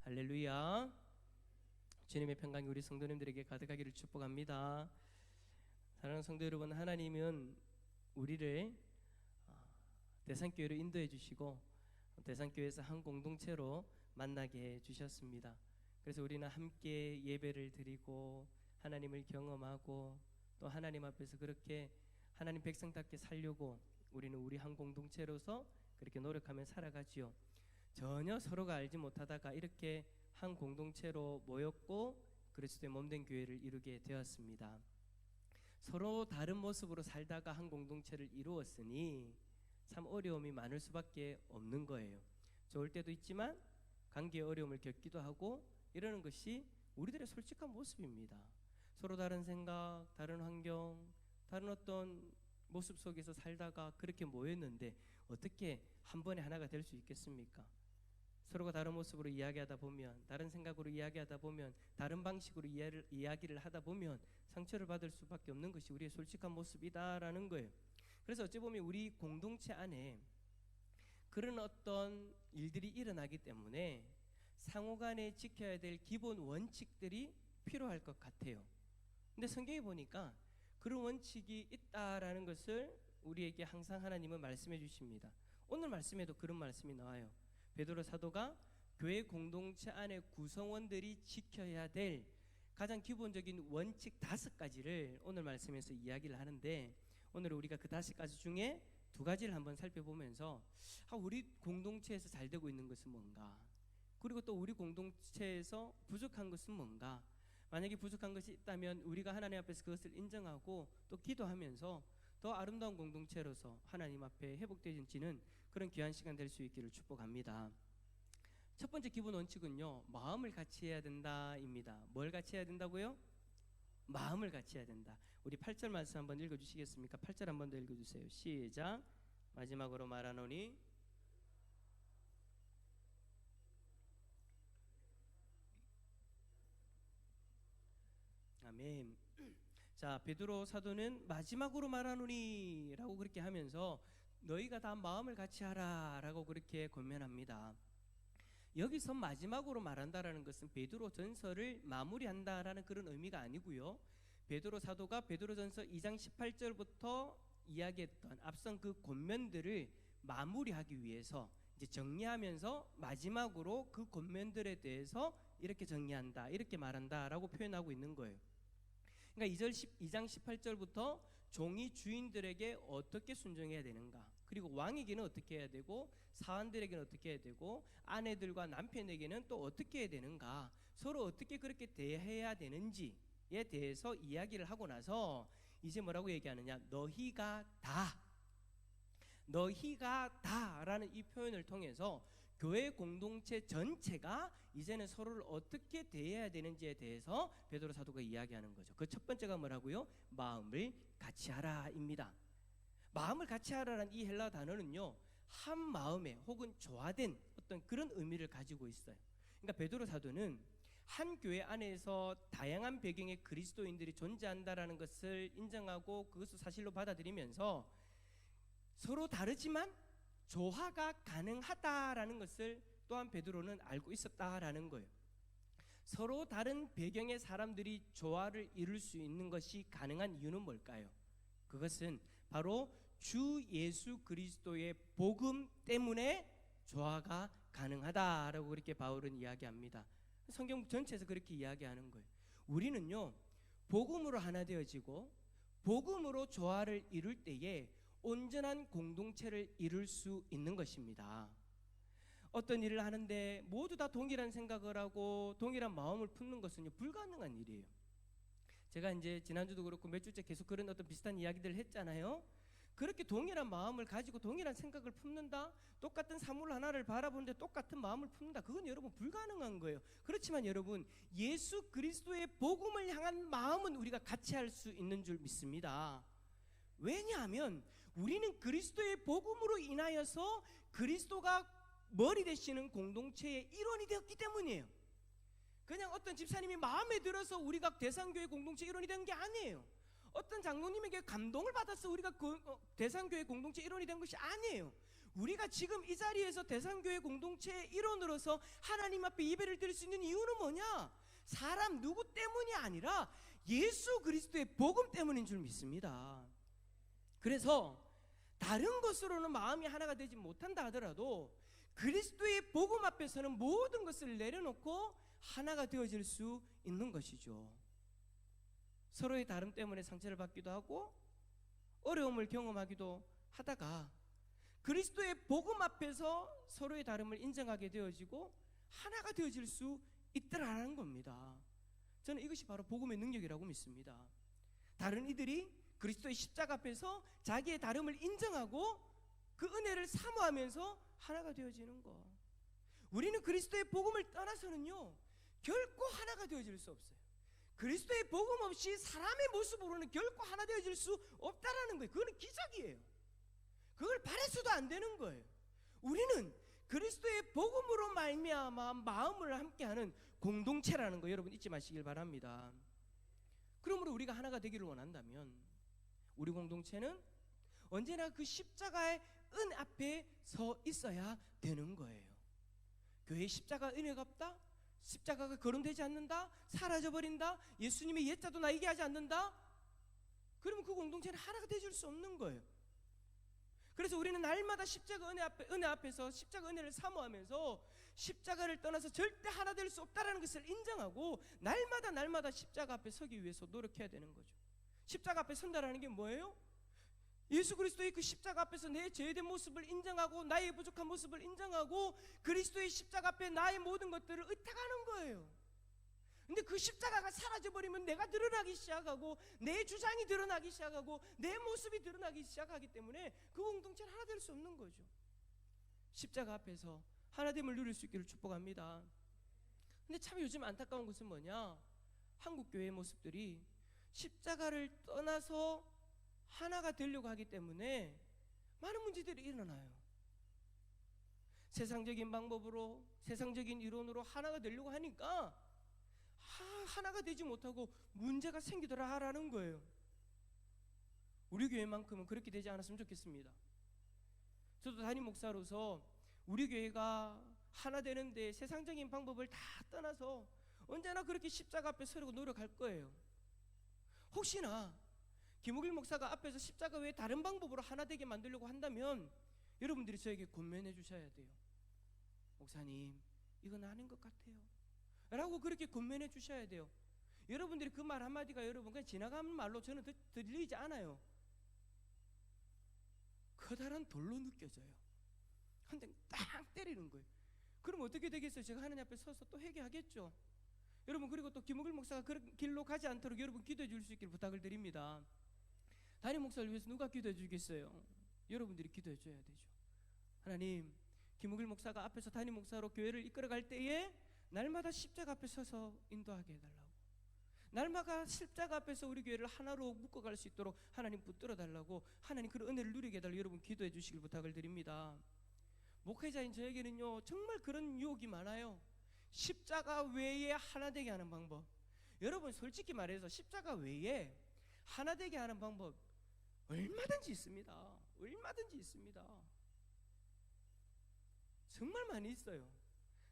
할렐루야. 주님의 평강이 우리 성도님들에게 가득하기를 축복합니다. 사랑하는 성도 여러분, 하나님은 우리를 대산교회로 인도해 주시고 대산교회에서 한 공동체로 만나게 해 주셨습니다. 그래서 우리는 함께 예배를 드리고 하나님을 경험하고 또 하나님 앞에서 그렇게 하나님 백성답게 살려고 우리는 우리 한 공동체로서 그렇게 노력하며 살아가지요. 전혀 서로가 알지 못하다가 이렇게 한 공동체로 모였고 그리스도의 몸된 교회를 이루게 되었습니다. 서로 다른 모습으로 살다가 한 공동체를 이루었으니 참 어려움이 많을 수밖에 없는 거예요. 좋을 때도 있지만 관계의 어려움을 겪기도 하고 이러는 것이 우리들의 솔직한 모습입니다. 서로 다른 생각, 다른 환경, 다른 어떤 모습 속에서 살다가 그렇게 모였는데 어떻게 한 번에 하나가 될 수 있겠습니까? 서로가 다른 모습으로 이야기하다 보면, 다른 생각으로 이야기하다 보면, 다른 방식으로 이야기를 하다 보면 상처를 받을 수밖에 없는 것이 우리의 솔직한 모습이다라는 거예요. 그래서 어찌 보면 우리 공동체 안에 그런 어떤 일들이 일어나기 때문에 상호간에 지켜야 될 기본 원칙들이 필요할 것 같아요. 근데 성경에 보니까 그런 원칙이 있다라는 것을 우리에게 항상 하나님은 말씀해 주십니다. 오늘 말씀에도 그런 말씀이 나와요. 베드로 사도가 교회 공동체 안에 구성원들이 지켜야 될 가장 기본적인 원칙 5가지를 오늘 말씀에서 이야기를 하는데, 오늘 우리가 그 5가지 중에 2가지를 한번 살펴보면서 우리 공동체에서 잘 되고 있는 것은 뭔가, 그리고 또 우리 공동체에서 부족한 것은 뭔가, 만약에 부족한 것이 있다면 우리가 하나님 앞에서 그것을 인정하고 또 기도하면서 더 아름다운 공동체로서 하나님 앞에 회복되어지는 그런 귀한 시간 될 수 있기를 축복합니다. 첫 번째 기본 원칙은요, 마음을 같이 해야 된다입니다. 뭘 같이 해야 된다고요? 마음을 같이 해야 된다. 우리 8절 말씀 한번 읽어주시겠습니까? 8절 한번 더 읽어주세요. 시작. 마지막으로 말하노니 아멘. 자, 베드로 사도는 마지막으로 말하노니 라고 그렇게 하면서 너희가 다 마음을 같이 하라 라고 그렇게 권면합니다. 여기서 마지막으로 말한다라는 것은 베드로 전서를 마무리한다라는 그런 의미가 아니고요, 베드로 사도가 베드로전서 2장 18절부터 이야기했던 앞선 그 권면들을 마무리하기 위해서 이제 정리하면서 마지막으로 그 권면들에 대해서 이렇게 정리한다, 이렇게 말한다라고 표현하고 있는 거예요. 그러니까 2장 18절부터 종이 주인들에게 어떻게 순종해야 되는가, 그리고 왕에게는 어떻게 해야 되고 사환들에게는 어떻게 해야 되고 아내들과 남편에게는 또 어떻게 해야 되는가, 서로 어떻게 그렇게 대해야 되는지에 대해서 이야기를 하고 나서 이제 뭐라고 얘기하느냐, 너희가 다라는 이 표현을 통해서 교회 공동체 전체가 이제는 서로를 어떻게 대해야 되는지에 대해서 베드로 사도가 이야기하는 거죠. 그 첫 번째가 뭐라고요? 마음을 같이 하라입니다. 마음을 같이 하라는 이 헬라 단어는요, 한 마음에 혹은 조화된 어떤 그런 의미를 가지고 있어요. 그러니까 베드로 사도는 한 교회 안에서 다양한 배경의 그리스도인들이 존재한다라는 것을 인정하고 그것을 사실로 받아들이면서 서로 다르지만 조화가 가능하다라는 것을 또한 베드로는 알고 있었다라는 거예요. 서로 다른 배경의 사람들이 조화를 이룰 수 있는 것이 가능한 이유는 뭘까요? 그것은 바로 주 예수 그리스도의 복음 때문에 조화가 가능하다라고 그렇게 바울은 이야기합니다. 성경 전체에서 그렇게 이야기하는 거예요. 우리는요, 복음으로 하나 되어지고 복음으로 조화를 이룰 때에 온전한 공동체를 이룰 수 있는 것입니다. 어떤 일을 하는데 모두 다 동일한 생각을 하고 동일한 마음을 품는 것은 불가능한 일이에요. 제가 이제 지난주도 그렇고 몇 주째 계속 그런 어떤 비슷한 이야기들을 했잖아요. 그렇게 동일한 마음을 가지고 동일한 생각을 품는다, 똑같은 사물 하나를 바라보는데 똑같은 마음을 품는다, 그건 여러분 불가능한 거예요. 그렇지만 여러분, 예수 그리스도의 복음을 향한 마음은 우리가 같이 할 수 있는 줄 믿습니다. 왜냐하면 우리는 그리스도의 복음으로 인하여서 그리스도가 머리 되시는 공동체의 일원이 되었기 때문이에요. 그냥 어떤 집사님이 마음에 들어서 우리가 대상교회 공동체 일원이 된 게 아니에요. 어떤 장로님에게 감동을 받아서 우리가 대상교회 공동체 일원이 된 것이 아니에요. 우리가 지금 이 자리에서 대산교회 공동체의 일원으로서 하나님 앞에 예배를 드릴 수 있는 이유는 뭐냐? 사람 누구 때문이 아니라 예수 그리스도의 복음 때문인 줄 믿습니다. 그래서 다른 것으로는 마음이 하나가 되지 못한다 하더라도 그리스도의 복음 앞에서는 모든 것을 내려놓고 하나가 되어질 수 있는 것이죠. 서로의 다름 때문에 상처를 받기도 하고 어려움을 경험하기도 하다가 그리스도의 복음 앞에서 서로의 다름을 인정하게 되어지고 하나가 되어질 수 있더라는 겁니다. 저는 이것이 바로 복음의 능력이라고 믿습니다. 다른 이들이 그리스도의 십자가 앞에서 자기의 다름을 인정하고 그 은혜를 사모하면서 하나가 되어지는 것. 우리는 그리스도의 복음을 떠나서는요 결코 하나가 되어질 수 없어요. 그리스도의 복음 없이 사람의 모습으로는 결코 하나 되어질 수 없다라는 거예요. 그거는 기적이에요. 그걸 바라서도 안 되는 거예요. 우리는 그리스도의 복음으로 말미암아 마음을 함께하는 공동체라는 거 여러분 잊지 마시길 바랍니다. 그러므로 우리가 하나가 되기를 원한다면 우리 공동체는 언제나 그 십자가의 은 앞에 서 있어야 되는 거예요. 교회에 십자가 은혜가 없다? 십자가가 거론되지 않는다? 사라져버린다? 예수님의 옛자도 나 얘기하지 않는다? 그러면 그 공동체는 하나가 되어줄 수 없는 거예요. 그래서 우리는 날마다 십자가 은혜 앞에서 십자가 은혜를 사모하면서 십자가를 떠나서 절대 하나 될 수 없다는 것을 인정하고 날마다 십자가 앞에 서기 위해서 노력해야 되는 거죠. 십자가 앞에 선다라는 게 뭐예요? 예수 그리스도의 그 십자가 앞에서 내 죄된 모습을 인정하고 나의 부족한 모습을 인정하고 그리스도의 십자가 앞에 나의 모든 것들을 의탁하는 거예요. 근데 그 십자가가 사라져버리면 내가 드러나기 시작하고 내 주장이 드러나기 시작하고 내 모습이 드러나기 시작하기 때문에 그 공동체는 하나 될 수 없는 거죠. 십자가 앞에서 하나됨을 누릴 수 있기를 축복합니다. 근데 참 요즘 안타까운 것은 뭐냐? 한국 교회의 모습들이 십자가를 떠나서 하나가 되려고 하기 때문에 많은 문제들이 일어나요. 세상적인 방법으로 세상적인 이론으로 하나가 되려고 하니까 하나가 되지 못하고 문제가 생기더라라는 거예요. 우리 교회만큼은 그렇게 되지 않았으면 좋겠습니다. 저도 담임 목사로서 우리 교회가 하나 되는데 세상적인 방법을 다 떠나서 언제나 그렇게 십자가 앞에 서려고 노력할 거예요. 혹시나 김우길 목사가 앞에서 십자가 외에 다른 방법으로 하나 되게 만들려고 한다면 여러분들이 저에게 권면해 주셔야 돼요. 목사님, 이건 아닌 것 같아요 라고 그렇게 권면해 주셔야 돼요. 여러분들이 그 말 한마디가 여러분 그냥 지나가는 말로 저는 들리지 않아요. 커다란 돌로 느껴져요. 한 대 딱 때리는 거예요. 그럼 어떻게 되겠어요? 제가 하나님 앞에 서서 또 회개하겠죠. 여러분, 그리고 또 김우길 목사가 그런 길로 가지 않도록 여러분 기도해 줄 수 있기를 부탁을 드립니다. 담임 목사를 위해서 누가 기도해 주겠어요? 여러분들이 기도해 줘야 되죠. 하나님, 김우길 목사가 앞에서 담임 목사로 교회를 이끌어갈 때에 날마다 십자가 앞에 서서 인도하게 해달라고, 날마다 십자가 앞에서 우리 교회를 하나로 묶어갈 수 있도록 하나님 붙들어 달라고, 하나님 그런 은혜를 누리게 해달라고 여러분 기도해 주시길 부탁을 드립니다. 목회자인 저에게는요 정말 그런 유혹이 많아요. 십자가 외에 하나 되게 하는 방법, 여러분 솔직히 말해서 십자가 외에 하나 되게 하는 방법 얼마든지 있습니다. 얼마든지 있습니다. 정말 많이 있어요.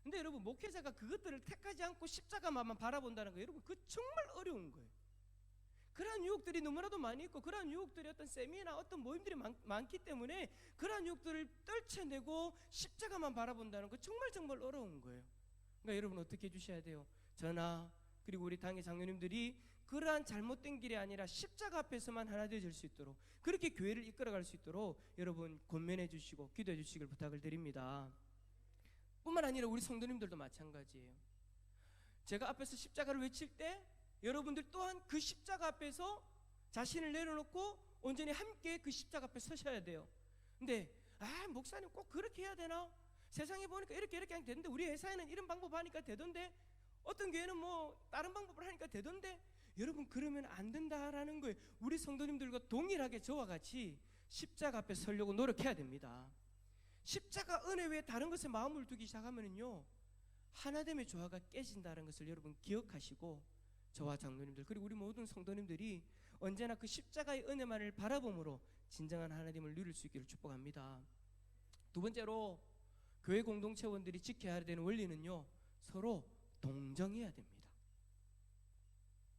근데 여러분, 목회자가 그것들을 택하지 않고 십자가만 바라본다는 거, 여러분 그 정말 어려운 거예요. 그러한 유혹들이 너무나도 많이 있고, 그러한 유혹들이 어떤 세미나 어떤 모임들이 많기 때문에 그러한 유혹들을 떨쳐내고 십자가만 바라본다는 거 정말 어려운 거예요. 그러니까 여러분 어떻게 해주셔야 돼요? 저나 그리고 우리 당의 장로님들이 그러한 잘못된 길이 아니라 십자가 앞에서만 하나 되어질 수 있도록, 그렇게 교회를 이끌어갈 수 있도록 여러분 권면해 주시고 기도해 주시길 부탁을 드립니다. 뿐만 아니라 우리 성도님들도 마찬가지예요. 제가 앞에서 십자가를 외칠 때 여러분들 또한 그 십자가 앞에서 자신을 내려놓고 온전히 함께 그 십자가 앞에 서셔야 돼요. 근데 목사님 꼭 그렇게 해야 되나? 세상에 보니까 이렇게 하면 되는데, 우리 회사에는 이런 방법 하니까 되던데, 어떤 교회는 뭐 다른 방법을 하니까 되던데, 여러분 그러면 안 된다라는 거예요. 우리 성도님들과 동일하게 저와 같이 십자가 앞에 서려고 노력해야 됩니다. 십자가 은혜 외에 다른 것에 마음을 두기 시작하면요 하나됨의 조화가 깨진다는 것을 여러분 기억하시고, 저와 장로님들 그리고 우리 모든 성도님들이 언제나 그 십자가의 은혜만을 바라봄으로 진정한 하나님을 누릴 수 있기를 축복합니다. 두 번째로 교회 공동체원들이 지켜야 되는 원리는요, 서로 동정해야 됩니다.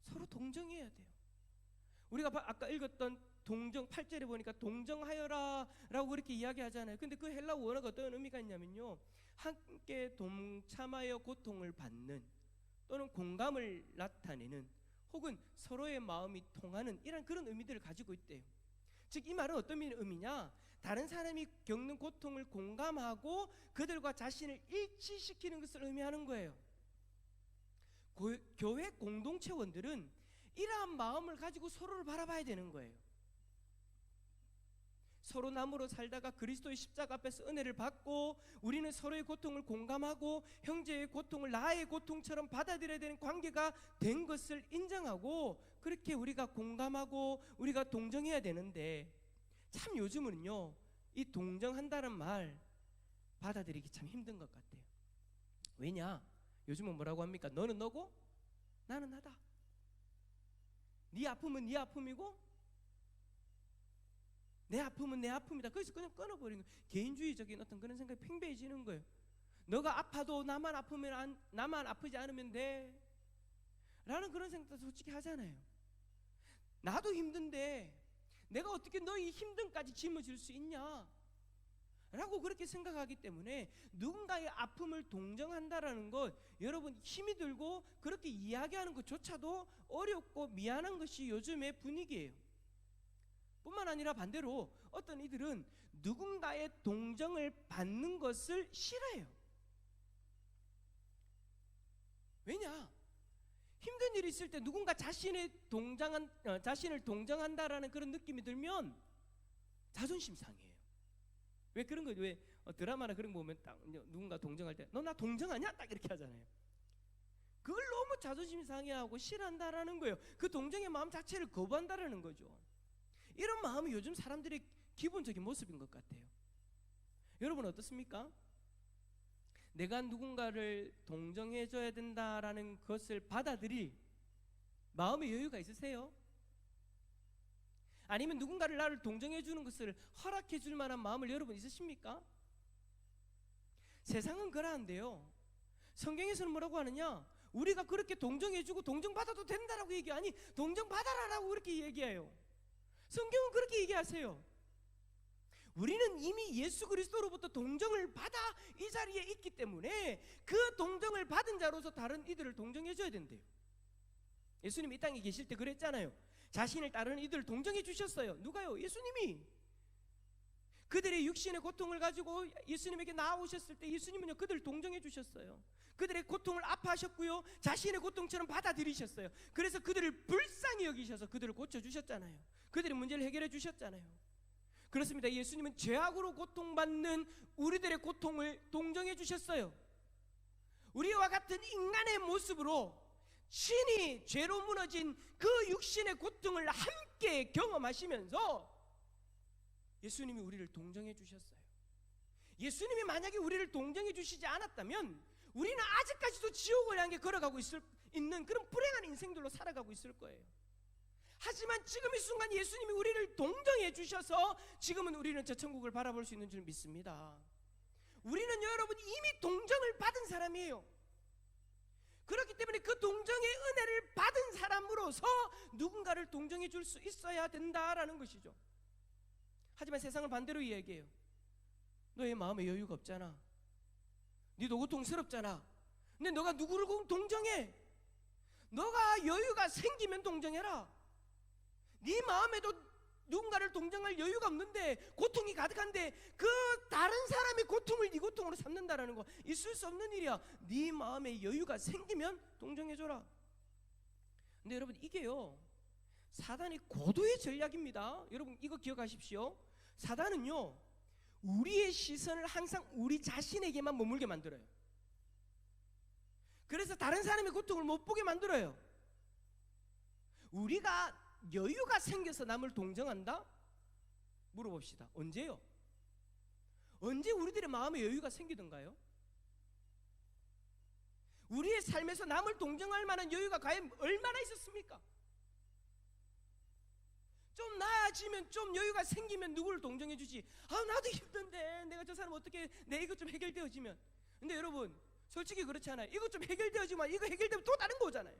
서로 동정해야 돼요. 우리가 아까 읽었던 동정 8절에 보니까 동정하여라 라고 그렇게 이야기하잖아요. 근데 그 헬라 원어가 어떤 의미가 있냐면요, 함께 동참하여 고통을 받는 또는 공감을 나타내는 혹은 서로의 마음이 통하는 이런 그런 의미들을 가지고 있대요. 즉 이 말은 어떤 의미냐, 다른 사람이 겪는 고통을 공감하고 그들과 자신을 일치시키는 것을 의미하는 거예요. 교회 공동체원들은 이러한 마음을 가지고 서로를 바라봐야 되는 거예요. 서로 남으로 살다가 그리스도의 십자가 앞에서 은혜를 받고 우리는 서로의 고통을 공감하고 형제의 고통을 나의 고통처럼 받아들여야 되는 관계가 된 것을 인정하고 그렇게 우리가 공감하고 우리가 동정해야 되는데, 참 요즘은요 이 동정한다는 말 받아들이기 참 힘든 것 같아요. 왜냐? 요즘은 뭐라고 합니까? 너는 너고 나는 나다. 네 아픔은 네 아픔이고 내 아픔은 내 아픔이다. 그래서 그냥 끊어버리는 거예요. 개인주의적인 어떤 그런 생각이 팽배해지는 거예요. 너가 아파도 나만 아프면 나만 아프지 않으면 돼 라는 그런 생각도 솔직히 하잖아요. 나도 힘든데 내가 어떻게 너희 힘듦까지 짊어질 수 있냐 라고 그렇게 생각하기 때문에 누군가의 아픔을 동정한다라는 것, 여러분 힘이 들고 그렇게 이야기하는 것조차도 어렵고 미안한 것이 요즘의 분위기예요. 뿐만 아니라 반대로 어떤 이들은 누군가의 동정을 받는 것을 싫어해요. 왜냐? 힘든 일이 있을 때 누군가 자신을 동정한다라는 그런 느낌이 들면 자존심 상해요. 왜 그런 거죠? 왜 드라마나 그런 거 보면 딱 누군가 동정할 때 너 나 동정하냐? 딱 이렇게 하잖아요. 그걸 너무 자존심 상해하고 싫어한다라는 거예요. 그 동정의 마음 자체를 거부한다라는 거죠. 이런 마음이 요즘 사람들의 기본적인 모습인 것 같아요. 여러분 어떻습니까? 내가 누군가를 동정해줘야 된다라는 것을 받아들일 마음의 여유가 있으세요? 아니면 누군가를 나를 동정해주는 것을 허락해줄 만한 마음을 여러분 있으십니까? 세상은 그러한데요, 성경에서는 뭐라고 하느냐, 우리가 그렇게 동정해주고 동정받아도 된다라고 얘기하니 동정받아라라고 그렇게 얘기해요. 성경은 그렇게 얘기하세요. 우리는 이미 예수 그리스도로부터 동정을 받아 이 자리에 있기 때문에 그 동정을 받은 자로서 다른 이들을 동정해줘야 된대요. 예수님이 이 땅에 계실 때 그랬잖아요. 자신을 따르는 이들을 동정해 주셨어요. 누가요? 예수님이. 그들의 육신의 고통을 가지고 예수님에게 나오셨을 때 예수님은요 그들을 동정해 주셨어요. 그들의 고통을 아파하셨고요, 자신의 고통처럼 받아들이셨어요. 그래서 그들을 불쌍히 여기셔서 그들을 고쳐주셨잖아요. 그들의 문제를 해결해 주셨잖아요. 그렇습니다. 예수님은 죄악으로 고통받는 우리들의 고통을 동정해 주셨어요. 우리와 같은 인간의 모습으로 신이 죄로 무너진 그 육신의 고통을 함께 경험하시면서 예수님이 우리를 동정해 주셨어요. 예수님이 만약에 우리를 동정해 주시지 않았다면 우리는 아직까지도 지옥을 향해 걸어가고 있는 그런 불행한 인생들로 살아가고 있을 거예요. 하지만 지금 이 순간 예수님이 우리를 동정해 주셔서 지금은 우리는 저 천국을 바라볼 수 있는 줄 믿습니다. 우리는 여러분 이미 동정을 받은 사람이에요. 그렇기 때문에 그 동정의 은혜를 받은 사람으로서 누군가를 동정해 줄 수 있어야 된다라는 것이죠. 하지만 세상은 반대로 이야기해요. 너의 마음에 여유가 없잖아. 네도 고통스럽잖아. 근데 너가 누구를 동정해? 너가 여유가 생기면 동정해라. 네 마음에도 누군가를 동정할 여유가 없는데 고통이 가득한데 그 다른 사람의 고통을 네 고통으로 삼는다라는 거 있을 수 없는 일이야. 네 마음에 여유가 생기면 동정해줘라. 근데 여러분 이게요 사단의 고도의 전략입니다. 여러분 이거 기억하십시오. 사단은요 우리의 시선을 항상 우리 자신에게만 머물게 만들어요. 그래서 다른 사람의 고통을 못 보게 만들어요. 우리가 여유가 생겨서 남을 동정한다? 물어봅시다. 언제요? 언제 우리들의 마음에 여유가 생기던가요? 우리의 삶에서 남을 동정할 만한 여유가 과연 얼마나 있었습니까? 좀 나아지면, 좀 여유가 생기면 누구를 동정해 주지. 아, 나도 힘든데 내가 저 사람 어떻게, 내 이것 좀 해결되어지면. 근데 여러분 솔직히 그렇잖아요. 이것 좀 해결되어지면 이거 해결되면 또 다른 거 오잖아요.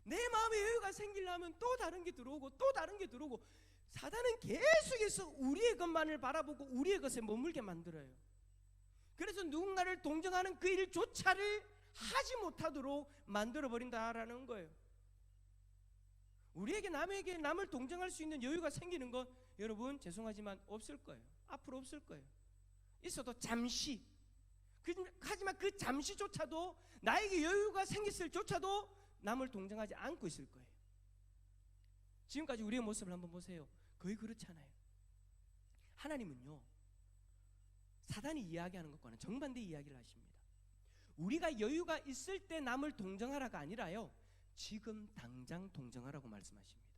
내 마음에 여유가 생기려면 또 다른 게 들어오고 또 다른 게 들어오고, 사단은 계속해서 우리의 것만을 바라보고 우리의 것에 머물게 만들어요. 그래서 누군가를 동정하는 그 일조차를 하지 못하도록 만들어버린다라는 거예요. 우리에게 남을 동정할 수 있는 여유가 생기는 것, 여러분 죄송하지만 없을 거예요. 앞으로 없을 거예요. 있어도 잠시. 하지만 그 잠시조차도, 나에게 여유가 생겼을 조차도 남을 동정하지 않고 있을 거예요. 지금까지 우리의 모습을 한번 보세요. 거의 그렇잖아요. 하나님은요, 사단이 이야기하는 것과는 정반대 이야기를 하십니다. 우리가 여유가 있을 때 남을 동정하라가 아니라요, 지금 당장 동정하라고 말씀하십니다.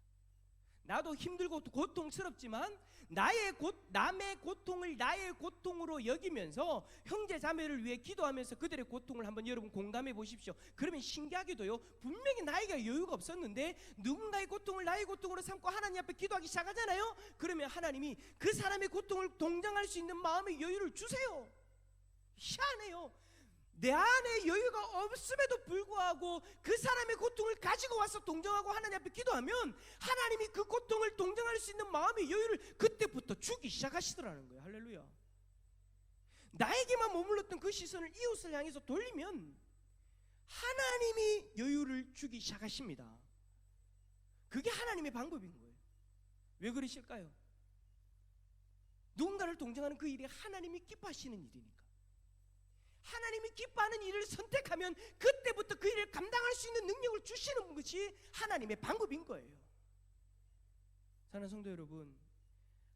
나도 힘들고 고통스럽지만 남의 고통을 나의 고통으로 여기면서 형제 자매를 위해 기도하면서 그들의 고통을 한번 여러분 공감해 보십시오. 그러면 신기하게도요, 분명히 나에게 여유가 없었는데 누군가의 고통을 나의 고통으로 삼고 하나님 앞에 기도하기 시작하잖아요. 그러면 하나님이 그 사람의 고통을 동정할 수 있는 마음의 여유를 주세요. 희한해요. 내 안에 여유가 없음에도 불구하고 그 사람의 고통을 가지고 와서 동정하고 하나님 앞에 기도하면 하나님이 그 고통을 동정할 수 있는 마음의 여유를 그때부터 주기 시작하시더라는 거예요. 할렐루야. 나에게만 머물렀던 그 시선을 이웃을 향해서 돌리면 하나님이 여유를 주기 시작하십니다. 그게 하나님의 방법인 거예요. 왜 그러실까요? 누군가를 동정하는 그 일이 하나님이 기뻐하시는 일이니까. 하나님이 기뻐하는 일을 선택하면 그때부터 그 일을 감당할 수 있는 능력을 주시는 것이 하나님의 방법인 거예요. 사랑하는 성도 여러분,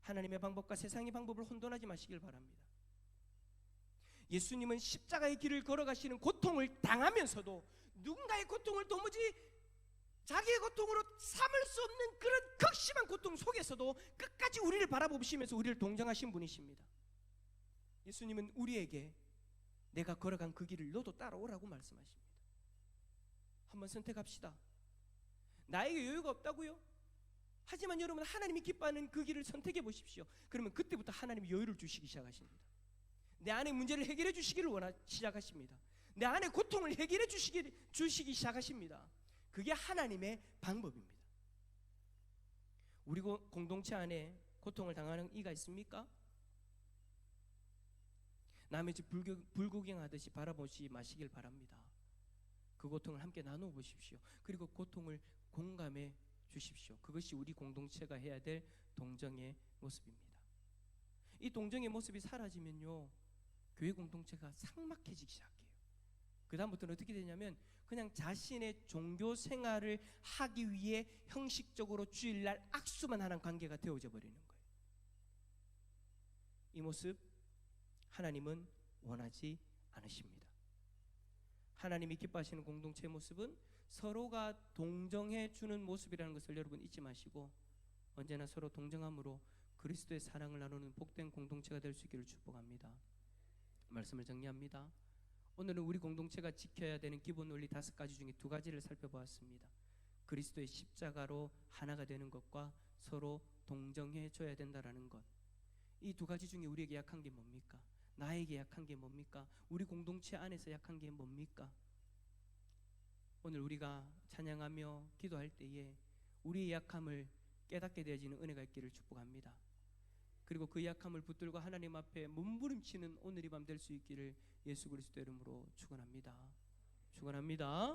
하나님의 방법과 세상의 방법을 혼돈하지 마시길 바랍니다. 예수님은 십자가의 길을 걸어가시는 고통을 당하면서도 누군가의 고통을 도무지 자기의 고통으로 삼을 수 없는 그런 극심한 고통 속에서도 끝까지 우리를 바라보시면서 우리를 동정하신 분이십니다. 예수님은 우리에게 내가 걸어간 그 길을 너도 따라오라고 말씀하십니다. 한번 선택합시다. 나에게 여유가 없다고요? 하지만 여러분, 하나님이 기뻐하는 그 길을 선택해 보십시오. 그러면 그때부터 하나님이 여유를 주시기 시작하십니다. 내 안의 문제를 해결해 주시기를 시작하십니다. 내 안의 고통을 해결해 주시기 시작하십니다. 그게 하나님의 방법입니다. 우리 공동체 안에 고통을 당하는 이가 있습니까? 남의 집 불구경하듯이 바라보지 마시길 바랍니다. 그 고통을 함께 나누어 보십시오. 그리고 고통을 공감해 주십시오. 그것이 우리 공동체가 해야 될 동정의 모습입니다. 이 동정의 모습이 사라지면요, 교회 공동체가 삭막해지기 시작해요. 그 다음부터는 어떻게 되냐면 그냥 자신의 종교 생활을 하기 위해 형식적으로 주일날 악수만 하는 관계가 되어져 버리는 거예요. 이 모습 하나님은 원하지 않으십니다. 하나님이 기뻐하시는 공동체의 모습은 서로가 동정해 주는 모습이라는 것을 여러분 잊지 마시고 언제나 서로 동정함으로 그리스도의 사랑을 나누는 복된 공동체가 될 수 있기를 축복합니다. 말씀을 정리합니다. 오늘은 우리 공동체가 지켜야 되는 기본 원리 5가지 중에 2가지를 살펴보았습니다. 그리스도의 십자가로 하나가 되는 것과 서로 동정해 줘야 된다라는 것. 이 2가지 중에 우리에게 약한 게 뭡니까? 나에게 약한 게 뭡니까? 우리 공동체 안에서 약한 게 뭡니까? 오늘 우리가 찬양하며 기도할 때에 우리의 약함을 깨닫게 되어지는 은혜가 있기를 축복합니다. 그리고 그 약함을 붙들고 하나님 앞에 몸부림치는 오늘 이 밤 될 수 있기를 예수 그리스도 이름으로 축원합니다. 축원합니다.